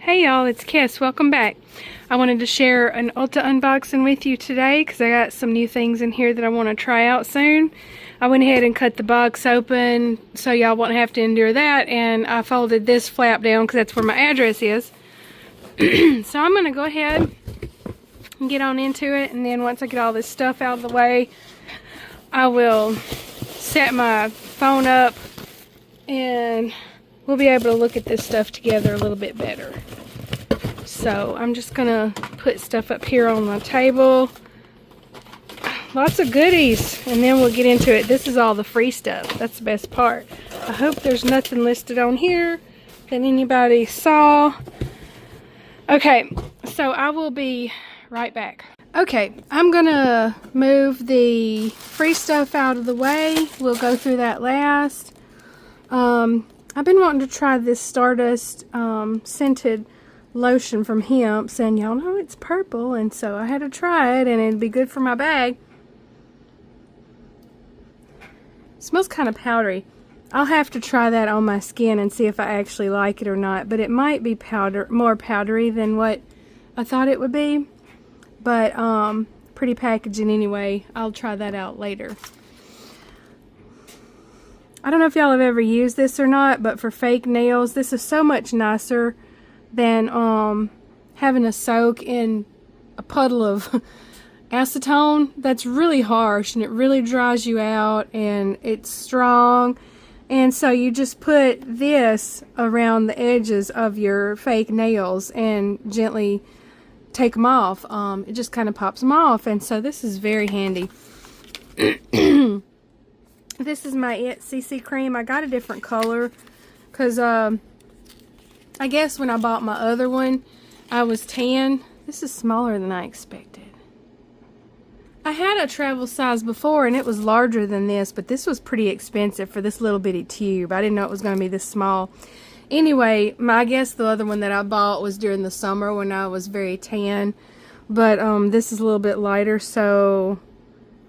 Hey y'all, it's Kiss. Welcome back. I wanted to share an Ulta unboxing with you today because I got some new things in here that I want to try out soon. I went ahead and cut the box open so y'all won't have to endure that, and I folded this flap down because that's where my address is. So I'm going to go ahead and get on into it, and then once I get all this stuff out of the way, I will set my phone up and we'll be able to look at this stuff together a little bit better. So I'm just gonna put stuff up here on the table. Lots of goodies, and then we'll get into it. This is all the free stuff. That's the best part. I hope there's nothing listed on here that anybody saw. Okay, so I will be right back. Okay, I'm gonna move the free stuff out of the way. We'll go through that last. I've been wanting to try this Stardust scented lotion from Hemp's, and y'all know it's purple, and so I had to try it, and it'd be good for my bag. It smells kind of powdery. I'll have to try that on my skin and see if I actually like it or not, but it might be more powdery than what I thought it would be, but pretty packaging anyway. I'll try that out later. I don't know if y'all have ever used this or not, but for fake nails, this is so much nicer than having to soak in a puddle of acetone. That's really harsh, and it really dries you out, and it's strong. And so you just put this around the edges of your fake nails and gently take them off. It just kind of pops them off, and so this is very handy. This is my It CC cream. I got a different color because I guess when I bought my other one, I was tan. This is smaller than I expected. I had a travel size before, and it was larger than this, but this was pretty expensive for this little bitty tube. I didn't know it was going to be this small. Anyway, I guess the other one that I bought was during the summer when I was very tan, but this is a little bit lighter, so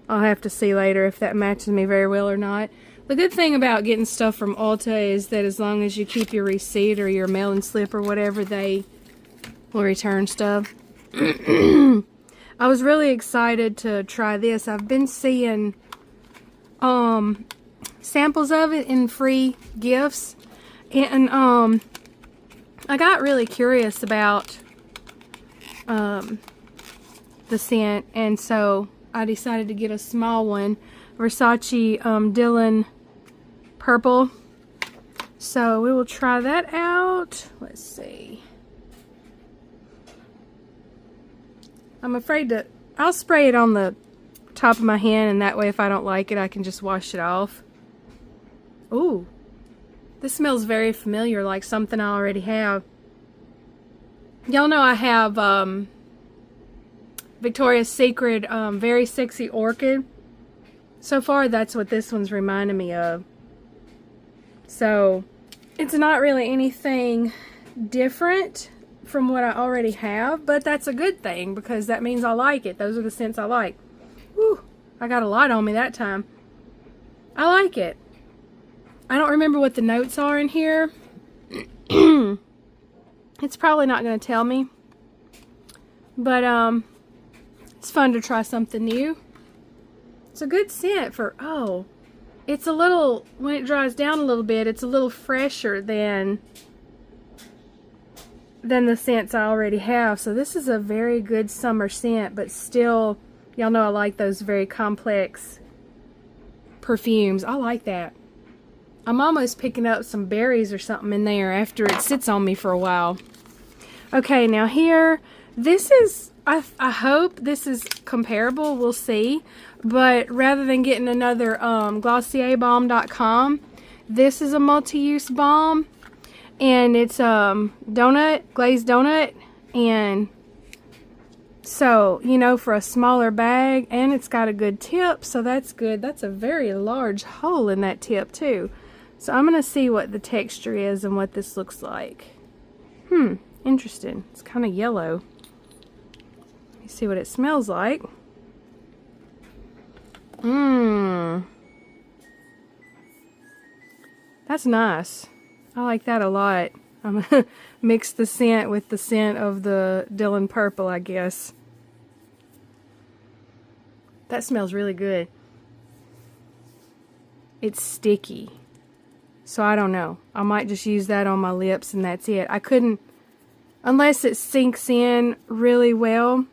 I'll have to see later if that matches me very well or not. The good thing about getting stuff from Ulta is that as long as you keep your receipt or your mailing slip or whatever, they will return stuff. I was really excited to try this. I've been seeing samples of it in free gifts, and I got really curious about the scent, and so I decided to get a small one, Versace Dylan Purple. So we will try that out. Let's see. I'm afraid to, I'll spray it on the top of my hand, and that way if I don't like it, I can just wash it off. Ooh, this smells very familiar, like something I already have. Y'all know I have Victoria's Secret Very Sexy Orchid. So far, that's what this one's reminding me of. So, it's not really anything different from what I already have, but that's a good thing because that means I like it. Those are the scents I like. Whew, I got a lot on me that time. I like it. I don't remember what the notes are in here. It's probably not going to tell me. But, it's fun to try something new. It's a good scent for, oh, it's a little, when it dries down a little bit, it's a little fresher than the scents I already have. So this is a very good summer scent, but still, y'all know I like those very complex perfumes. I like that. I'm almost picking up some berries or something in there after it sits on me for a while. Okay, now here, this is, I hope this is comparable, we'll see, but rather than getting another GlossierBalm.com, this is a multi-use balm, and it's glazed donut, and so, you know, for a smaller bag, and it's got a good tip, so that's good. That's a very large hole in that tip too. So I'm going to see what the texture is and what this looks like. Interesting. It's kind of yellow. See what it smells like. That's nice. I like that a lot. I'm gonna mix the scent with the scent of the Dylan Purple, I guess. That smells really good. It's sticky. So I don't know. I might just use that on my lips and that's it. I couldn't, unless it sinks in really well,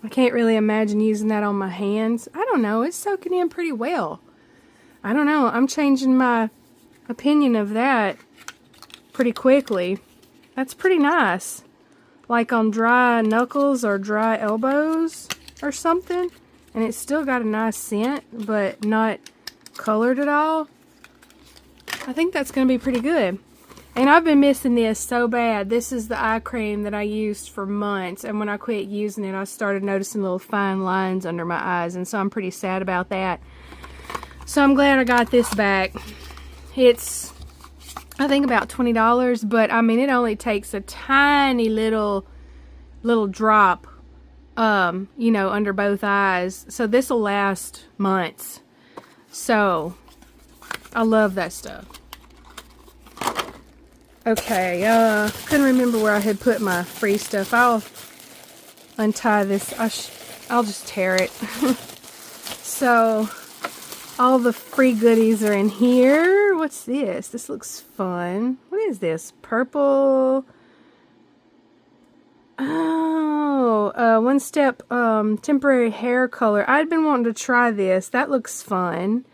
I can't really imagine using that on my hands. I don't know. It's soaking in pretty well. I don't know. I'm changing my opinion of that pretty quickly. That's pretty nice. Like on dry knuckles or dry elbows or something. And it's still got a nice scent, but not colored at all. I think that's going to be pretty good. And I've been missing this so bad. This is the eye cream that I used for months. And when I quit using it, I started noticing little fine lines under my eyes. And so I'm pretty sad about that. So I'm glad I got this back. It's, I think, about $20. But, I mean, it only takes a tiny little drop, you know, under both eyes. So this will last months. So, I love that stuff. Okay, couldn't remember where I had put my free stuff. I'll untie this. I'll just tear it. So, all the free goodies are in here. What's this? This looks fun. What is this? Purple. Oh, One Step temporary hair color. I'd been wanting to try this. That looks fun.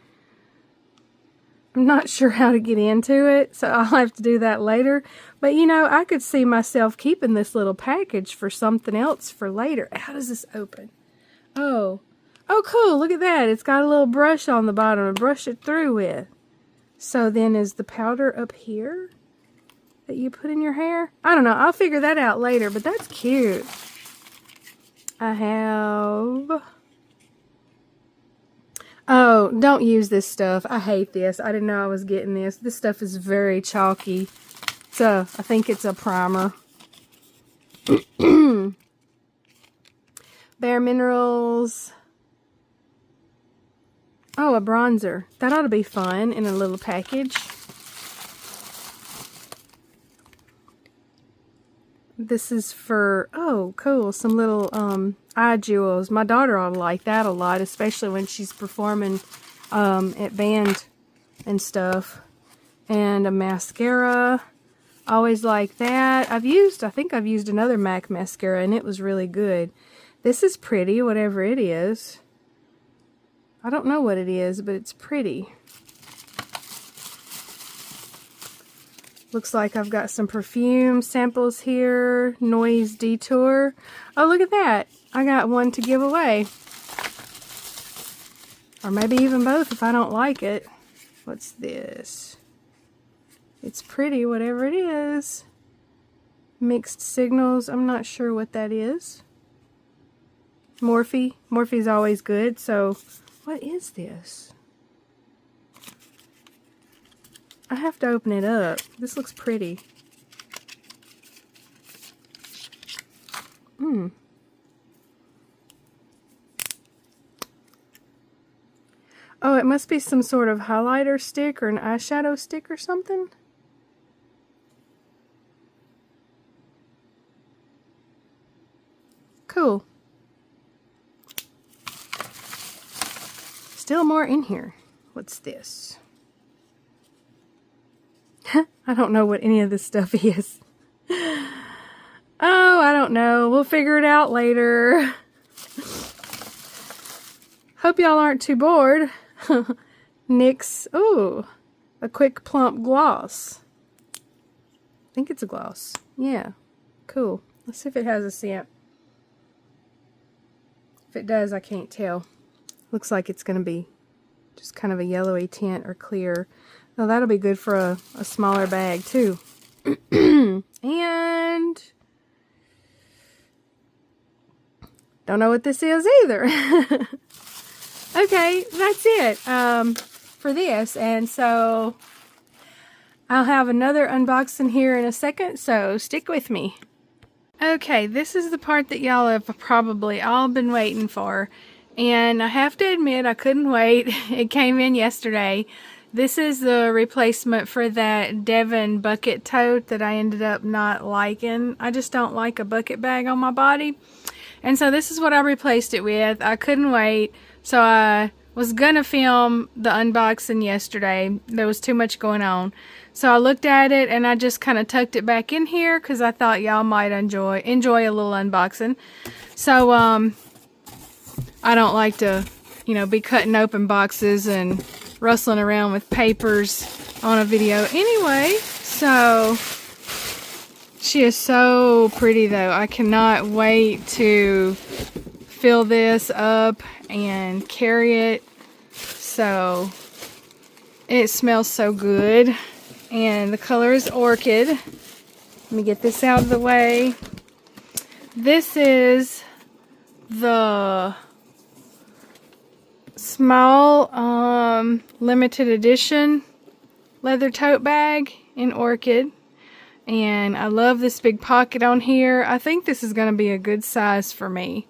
I'm not sure how to get into it, so I'll have to do that later. But, you know, I could see myself keeping this little package for something else for later. How does this open? Oh, cool. Look at that. It's got a little brush on the bottom to brush it through with. So then is the powder up here that you put in your hair? I don't know. I'll figure that out later, but that's cute. I have... Oh, don't use this stuff. I hate this. I didn't know I was getting this. This stuff is very chalky. I think it's a primer. Bare Minerals. Oh, a bronzer. That ought to be fun in a little package. This is for, oh, cool, some little eye jewels. My daughter ought to like that a lot, especially when she's performing at band and stuff. And a mascara. Always like that. I think I've used another MAC mascara, and it was really good. This is pretty, whatever it is. I don't know what it is, but it's pretty. Looks like I've got some perfume samples here. Noise Detour. Oh, look at that. I got one to give away. Or maybe even both if I don't like it. What's this? It's pretty, whatever it is. Mixed Signals. I'm not sure what that is. Morphe. Morphe's always good. So, what is this? I have to open it up. This looks pretty. Oh, it must be some sort of highlighter stick or an eyeshadow stick or something. Cool. Still more in here. What's this? I don't know what any of this stuff is. Oh, I don't know. We'll figure it out later. Hope y'all aren't too bored. NYX, ooh, a quick plump gloss. I think it's a gloss. Yeah, cool. Let's see if it has a scent. If it does, I can't tell. Looks like it's going to be just kind of a yellowy tint or clear. Oh, that'll be good for a smaller bag, too. And don't know what this is either. Okay, that's it for this. And so I'll have another unboxing here in a second, so stick with me. Okay, this is the part that y'all have probably all been waiting for. And I have to admit, I couldn't wait. It came in yesterday. This is the replacement for that Devon bucket tote that I ended up not liking. I just don't like a bucket bag on my body. And so this is what I replaced it with. I couldn't wait. So I was gonna film the unboxing yesterday. There was too much going on. So I looked at it and I just kind of tucked it back in here because I thought y'all might enjoy a little unboxing. So I don't like to, you know, be cutting open boxes and rustling around with papers on a video anyway. So she is so pretty though. I cannot wait to fill this up and carry it. So it smells so good, and the color is orchid. Let me get this out of the way. This is the small limited edition leather tote bag in orchid, and I love this big pocket on here. I think this is going to be a good size for me,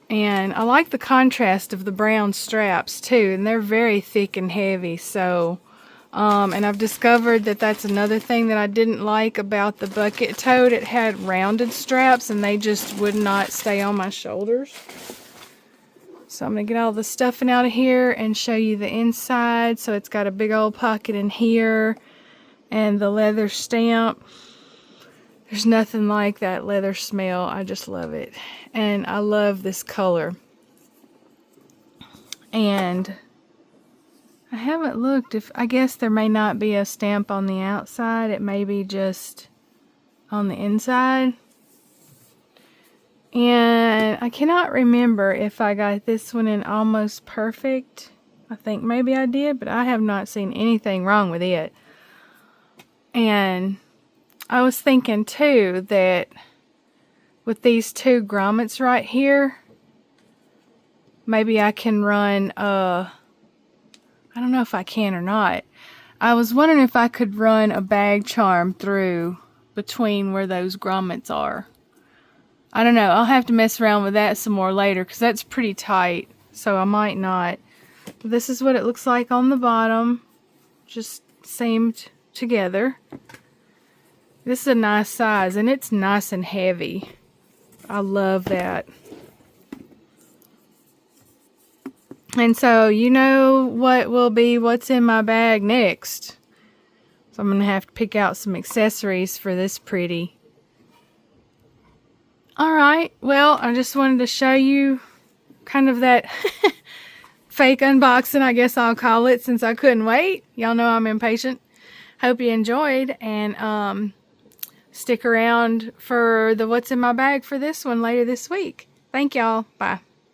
and I like the contrast of the brown straps too, and they're very thick and heavy. So and I've discovered that that's another thing that I didn't like about the bucket tote. It had rounded straps and they just would not stay on my shoulders. So I'm going to get all the stuffing out of here and show you the inside. So it's got a big old pocket in here and the leather stamp. There's nothing like that leather smell. I just love it. And I love this color. And I haven't looked. I guess there may not be a stamp on the outside. It may be just on the inside. And I cannot remember if I got this one in almost perfect. I think maybe I did, but I have not seen anything wrong with it. And I was thinking too that with these two grommets right here, maybe I can run, I don't know if I can or not. I was wondering if I could run a bag charm through between where those grommets are. I don't know. I'll have to mess around with that some more later because that's pretty tight. So I might not. But this is what it looks like on the bottom. Just seamed together. This is a nice size and it's nice and heavy. I love that. And so you know what will be what's in my bag next. So I'm going to have to pick out some accessories for this pretty. Alright, well, I just wanted to show you kind of that fake unboxing, I guess I'll call it, since I couldn't wait. Y'all know I'm impatient. Hope you enjoyed, and stick around for the what's in my bag for this one later this week. Thank y'all. Bye.